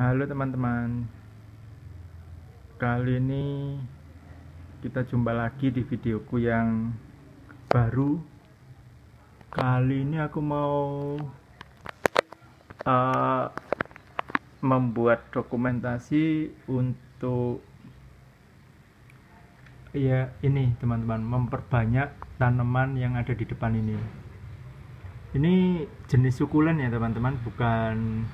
Halo teman-teman, kali ini kita jumpa lagi di videoku yang baru. Kali ini aku mau membuat dokumentasi untuk ini teman-teman, memperbanyak tanaman yang ada di depan ini. Ini jenis sukulen ya teman-teman, bukan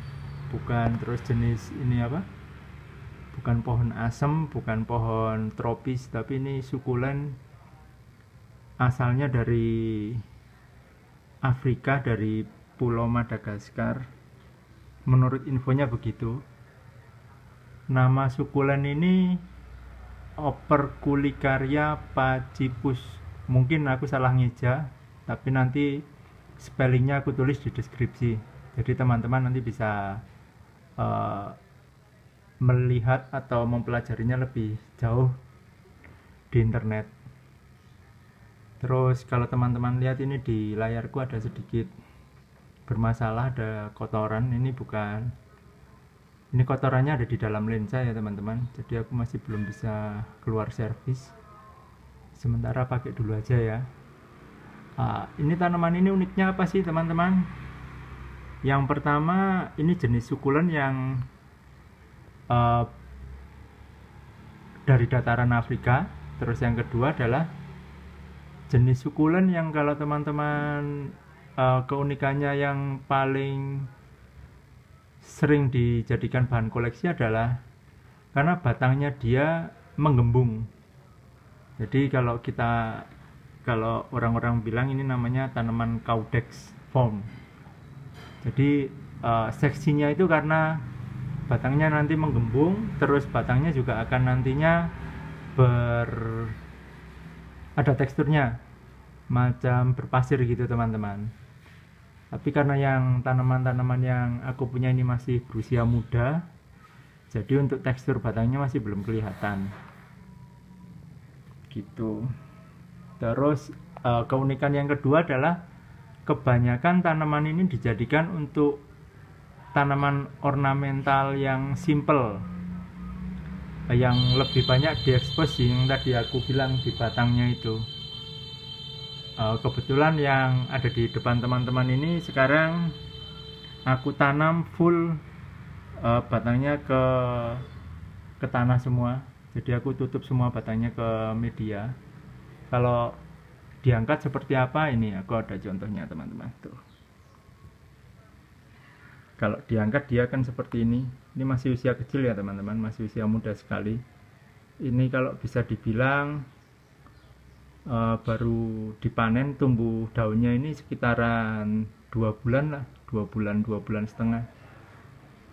terus jenis ini apa, bukan pohon asem, bukan pohon tropis, tapi ini sukulen asalnya dari Afrika, dari Pulau Madagaskar. Menurut infonya begitu. Nama sukulen ini Operculicaria pachypus. Mungkin aku salah ngeja, tapi nanti spellingnya aku tulis di deskripsi. Jadi teman-teman nanti bisa melihat atau mempelajarinya lebih jauh di internet. Terus kalau teman-teman lihat ini di layarku ada sedikit bermasalah, ada kotoran. Ini kotorannya ada di dalam lensa ya teman-teman, jadi aku masih belum bisa keluar servis, sementara pakai dulu aja ya. Ini tanaman ini uniknya apa sih teman-teman? Yang pertama, ini jenis sukulen yang dari dataran Afrika. Terus yang kedua adalah jenis sukulen yang kalau teman-teman keunikannya yang paling sering dijadikan bahan koleksi adalah karena batangnya dia menggembung. Jadi kalau orang-orang bilang ini namanya tanaman caudex form. Jadi seksinya itu karena batangnya nanti menggembung, terus batangnya juga akan nantinya ada teksturnya macam berpasir gitu teman-teman. Tapi karena yang tanaman-tanaman yang aku punya ini masih berusia muda, jadi untuk tekstur batangnya masih belum kelihatan gitu. Terus keunikan yang kedua adalah kebanyakan tanaman ini dijadikan untuk tanaman ornamental yang simple, yang lebih banyak diekspos yang tadi aku bilang di batangnya itu. Kebetulan yang ada di depan teman-teman ini sekarang aku tanam full batangnya ke tanah semua. Jadi aku tutup semua batangnya ke media. Kalau diangkat seperti apa, ini aku ada contohnya teman-teman tuh. Kalau diangkat dia akan seperti ini. Ini masih usia kecil ya teman-teman, masih usia muda sekali. Ini kalau bisa dibilang baru dipanen, tumbuh daunnya ini sekitaran 2 bulan lah, 2 bulan setengah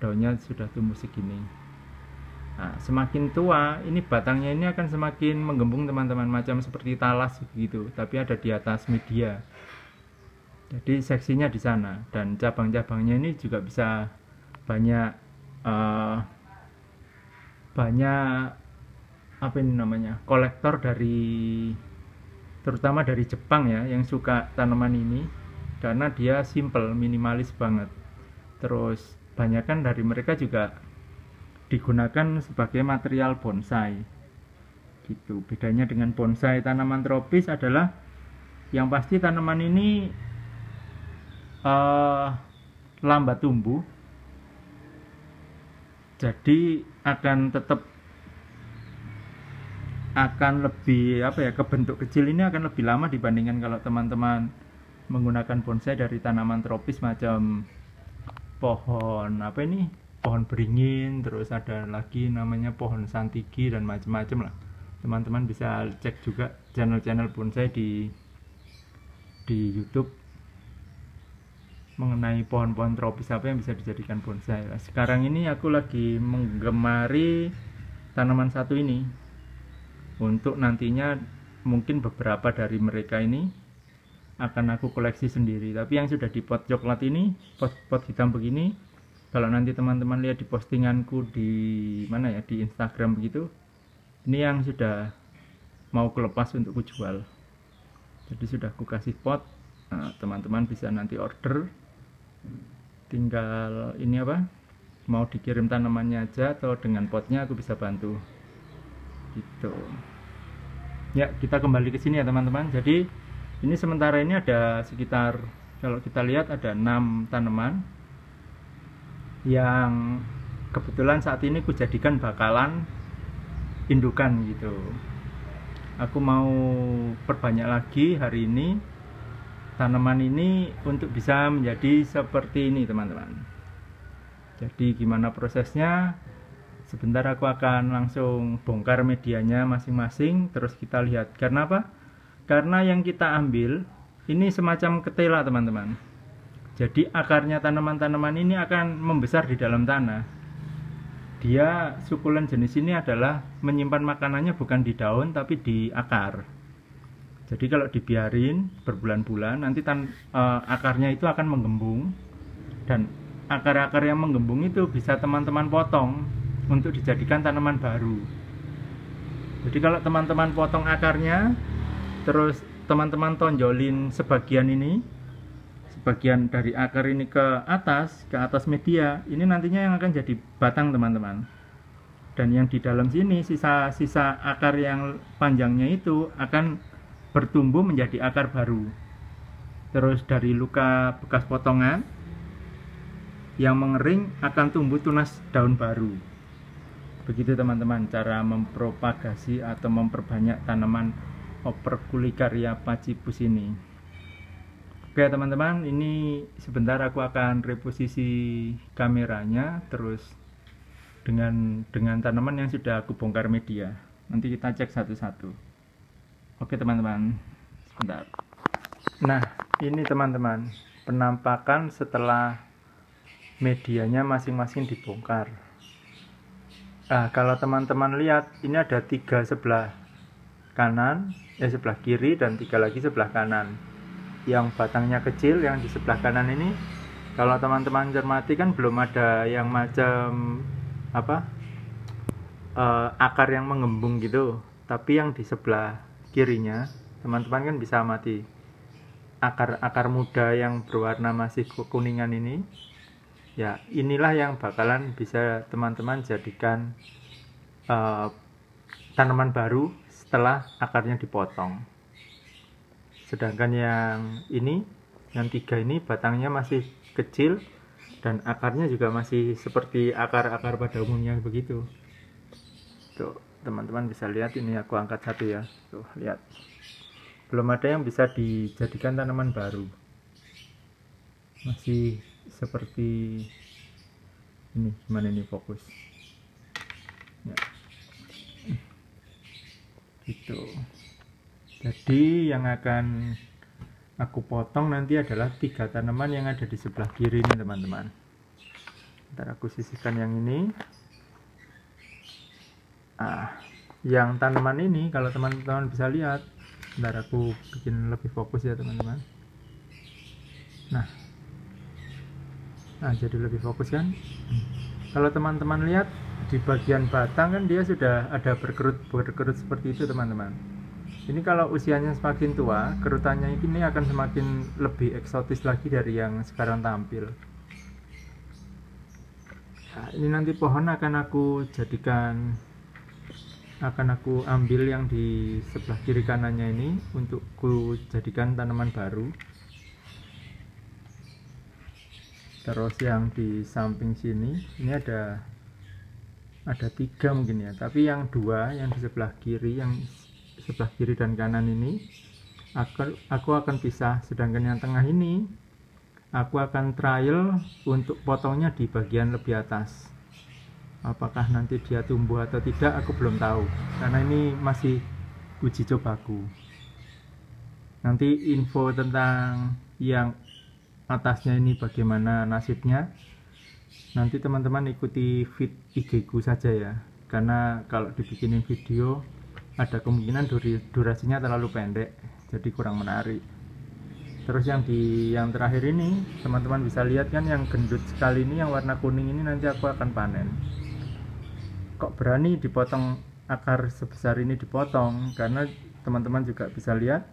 daunnya sudah tumbuh segini. Nah, semakin tua ini batangnya ini akan semakin menggembung teman-teman, macam seperti talas begitu, tapi ada di atas media. Jadi seksinya di sana, dan cabang-cabangnya ini juga bisa banyak apa ini namanya, kolektor terutama dari Jepang ya, yang suka tanaman ini karena dia simple, minimalis banget. Terus banyakan dari mereka juga digunakan sebagai material bonsai gitu. Bedanya dengan bonsai tanaman tropis adalah yang pasti tanaman ini lambat tumbuh, jadi akan lebih kebentuk kecil ini akan lebih lama dibandingkan kalau teman-teman menggunakan bonsai dari tanaman tropis macam pohon pohon beringin, terus ada lagi namanya pohon santigi dan macam-macam lah. Teman-teman bisa cek juga channel-channel bonsai di YouTube mengenai pohon-pohon tropis apa yang bisa dijadikan bonsai. Sekarang ini aku lagi menggemari tanaman satu ini untuk nantinya mungkin beberapa dari mereka ini akan aku koleksi sendiri. Tapi yang sudah di pot coklat ini, pot hitam begini, kalau nanti teman-teman lihat di postinganku di mana ya, di Instagram begitu, ini yang sudah mau kelepas untuk kujual. Jadi sudah aku kasih pot. Nah, teman-teman bisa nanti order, tinggal ini mau dikirim tanamannya aja atau dengan potnya aku bisa bantu gitu. Ya, kita kembali ke sini ya teman-teman. Jadi ini sementara ini ada sekitar, kalau kita lihat ada 6 tanaman yang kebetulan saat ini ku jadikan bakalan indukan gitu. Aku mau perbanyak lagi hari ini tanaman ini untuk bisa menjadi seperti ini teman-teman. Jadi gimana prosesnya? Sebentar aku akan langsung bongkar medianya masing-masing, terus kita lihat. Karena apa? Karena yang kita ambil ini semacam ketela teman-teman. Jadi akarnya tanaman-tanaman ini akan membesar di dalam tanah. Dia sukulen jenis ini adalah menyimpan makanannya bukan di daun tapi di akar. Jadi kalau dibiarin berbulan-bulan nanti akarnya itu akan menggembung, dan akar-akar yang menggembung itu bisa teman-teman potong untuk dijadikan tanaman baru. Jadi kalau teman-teman potong akarnya, terus teman-teman tonjolin sebagian ini, sebagian dari akar ini ke atas media, ini nantinya yang akan jadi batang teman-teman. Dan yang di dalam sini sisa-sisa akar yang panjangnya itu akan bertumbuh menjadi akar baru. Terus dari luka bekas potongan yang mengering akan tumbuh tunas daun baru. Begitu teman-teman cara mempropagasi atau memperbanyak tanaman Operculicaria pachypus ini. Oke teman-teman, ini sebentar aku akan reposisi kameranya terus dengan tanaman yang sudah aku bongkar media. Nanti kita cek satu-satu. Oke teman-teman, sebentar. Nah, ini teman-teman penampakan setelah medianya masing-masing dibongkar. Nah, kalau teman-teman lihat, ini ada 3 sebelah kanan, sebelah kiri, dan 3 lagi sebelah kanan. Yang batangnya kecil, yang di sebelah kanan ini, kalau teman-teman cermati kan belum ada yang macam apa, akar yang menggembung gitu. Tapi yang di sebelah kirinya, teman-teman kan bisa amati akar-akar muda yang berwarna masih kekuningan ini. Ya, inilah yang bakalan bisa teman-teman jadikan tanaman baru setelah akarnya dipotong. Sedangkan yang ini, yang 3 ini batangnya masih kecil dan akarnya juga masih seperti akar-akar pada umumnya begitu. Tuh, teman-teman bisa lihat, ini aku angkat satu ya. Tuh, lihat. Belum ada yang bisa dijadikan tanaman baru. Masih seperti ini. Gimana ini fokus ya, gitu. Jadi yang akan aku potong nanti adalah 3 tanaman yang ada di sebelah kiri ini teman-teman. Ntar aku sisihkan yang ini. Yang tanaman ini kalau teman-teman bisa lihat, ntar aku bikin lebih fokus ya teman-teman. Nah, jadi lebih fokus kan. Kalau teman-teman lihat di bagian batang kan dia sudah ada berkerut seperti itu teman-teman. Ini kalau usianya semakin tua, kerutannya ini akan semakin lebih eksotis lagi dari yang sekarang tampil. Nah, ini nanti pohon akan aku ambil yang di sebelah kiri kanannya ini untuk ku jadikan tanaman baru. Terus yang di samping sini ini ada 3 mungkin ya, tapi yang 2 yang di sebelah kiri, yang sebelah kiri dan kanan ini aku akan pisah. Sedangkan yang tengah ini aku akan trial untuk potongnya di bagian lebih atas. Apakah nanti dia tumbuh atau tidak aku belum tahu, karena ini masih uji cobaku. Nanti info tentang yang atasnya ini bagaimana nasibnya, nanti teman-teman ikuti feed IG ku saja ya, karena kalau dibikinin video ada kemungkinan durasinya terlalu pendek, jadi kurang menarik. Terus yang terakhir ini teman-teman bisa lihat kan, yang gendut sekali ini, yang warna kuning ini nanti aku akan panen. Kok berani dipotong akar sebesar ini dipotong? Karena teman-teman juga bisa lihat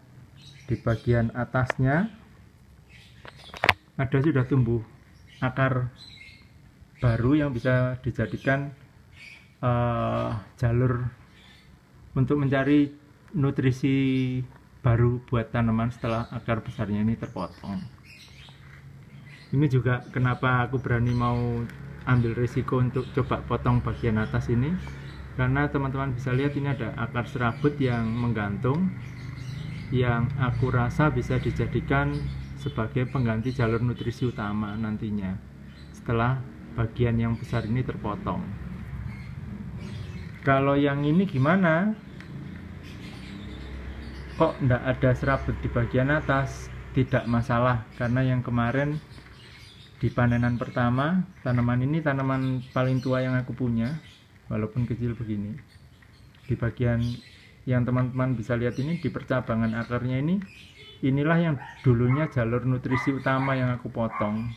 di bagian atasnya ada sudah tumbuh akar baru yang bisa dijadikan jalur untuk mencari nutrisi baru buat tanaman setelah akar besarnya ini terpotong. Ini juga kenapa aku berani mau ambil risiko untuk coba potong bagian atas ini, karena teman-teman bisa lihat ini ada akar serabut yang menggantung, yang aku rasa bisa dijadikan sebagai pengganti jalur nutrisi utama nantinya setelah bagian yang besar ini terpotong. Kalau yang ini gimana? Kok enggak ada serabut di bagian atas? Tidak masalah, karena yang kemarin di panenan pertama, tanaman ini tanaman paling tua yang aku punya, walaupun kecil begini. Di bagian yang teman-teman bisa lihat ini, di percabangan akarnya ini, inilah yang dulunya jalur nutrisi utama yang aku potong,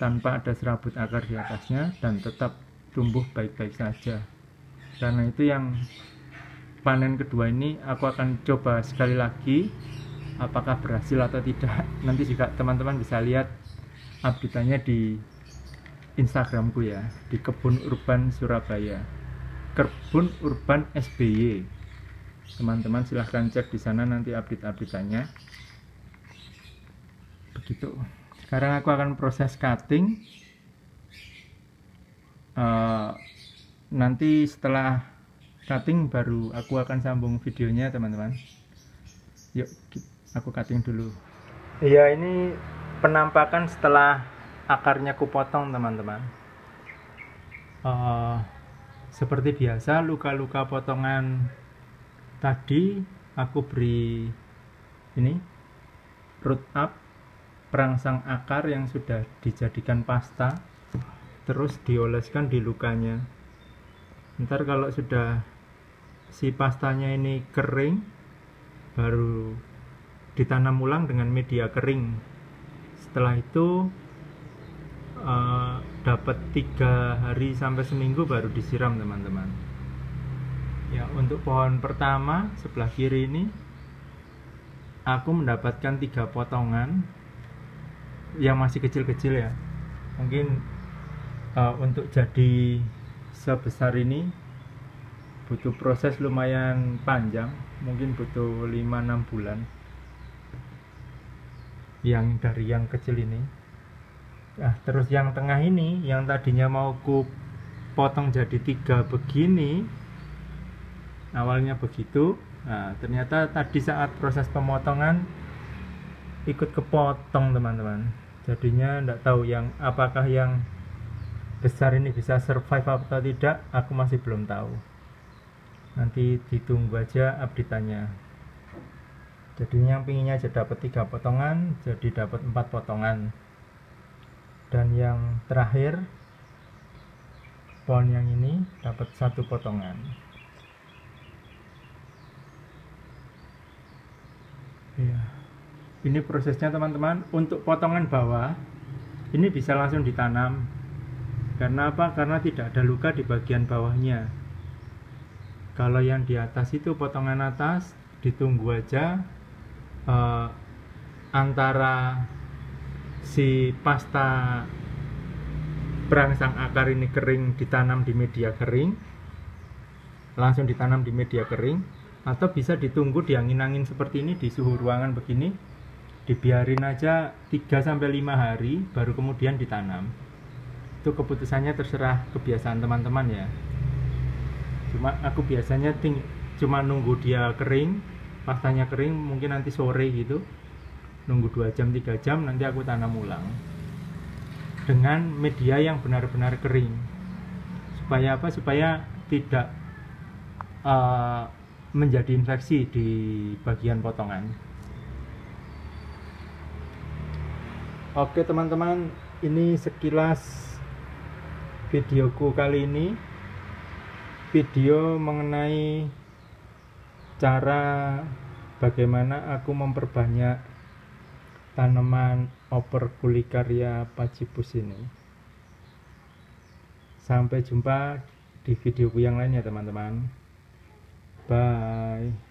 tanpa ada serabut akar di atasnya, dan tetap tumbuh baik-baik saja. Karena itu yang panen kedua ini aku akan coba sekali lagi apakah berhasil atau tidak. Nanti juga teman-teman bisa lihat update-nya di Instagramku ya, di Kebun Urban Surabaya, Kebun Urban SBY. Teman-teman silahkan cek di sana nanti update-nya. Begitu. Sekarang aku akan proses cutting. Nanti setelah cutting baru aku akan sambung videonya teman-teman. Yuk aku cutting dulu. Iya, ini penampakan setelah akarnya ku potong teman-teman. Seperti biasa, luka-luka potongan tadi aku beri ini root up, perangsang akar yang sudah dijadikan pasta, terus dioleskan di lukanya. Ntar kalau sudah si pastanya ini kering, baru ditanam ulang dengan media kering. Setelah itu dapat 3 hari sampai seminggu baru disiram teman-teman. Ya, untuk pohon pertama sebelah kiri ini aku mendapatkan 3 potongan yang masih kecil-kecil ya. Mungkin untuk jadi sebesar ini butuh proses lumayan panjang, mungkin butuh 5-6 bulan yang dari yang kecil ini. Nah, terus yang tengah ini yang tadinya mau ku potong jadi 3 begini, awalnya begitu. Nah, ternyata tadi saat proses pemotongan ikut kepotong teman-teman. Jadinya enggak tahu yang apakah yang besar ini bisa survive atau tidak, aku masih belum tahu. Nanti ditunggu aja update-nya. Jadinya yang pinginnya aja dapat 3 potongan, jadi dapat 4 potongan. Dan yang terakhir pohon yang ini dapat 1 potongan. Ya, ini prosesnya teman-teman. Untuk potongan bawah ini bisa langsung ditanam. Karena apa? Karena tidak ada luka di bagian bawahnya. Kalau yang di atas itu potongan atas ditunggu aja antara si pasta perangsang akar ini kering, ditanam di media kering, langsung ditanam di media kering, atau bisa ditunggu di angin-angin seperti ini, di suhu ruangan begini, dibiarin aja 3-5 hari baru kemudian ditanam. Itu keputusannya terserah kebiasaan teman-teman ya. Cuma aku biasanya cuma nunggu dia kering, pastanya kering, mungkin nanti sore gitu, nunggu 2 jam 3 jam, nanti aku tanam ulang dengan media yang benar-benar kering. Supaya apa? Supaya tidak menjadi infeksi di bagian potongan. Oke teman-teman, ini sekilas videoku kali ini, video mengenai cara bagaimana aku memperbanyak tanaman Operculicaria pachypus ini. Sampai jumpa di videoku yang lainnya teman-teman. Bye.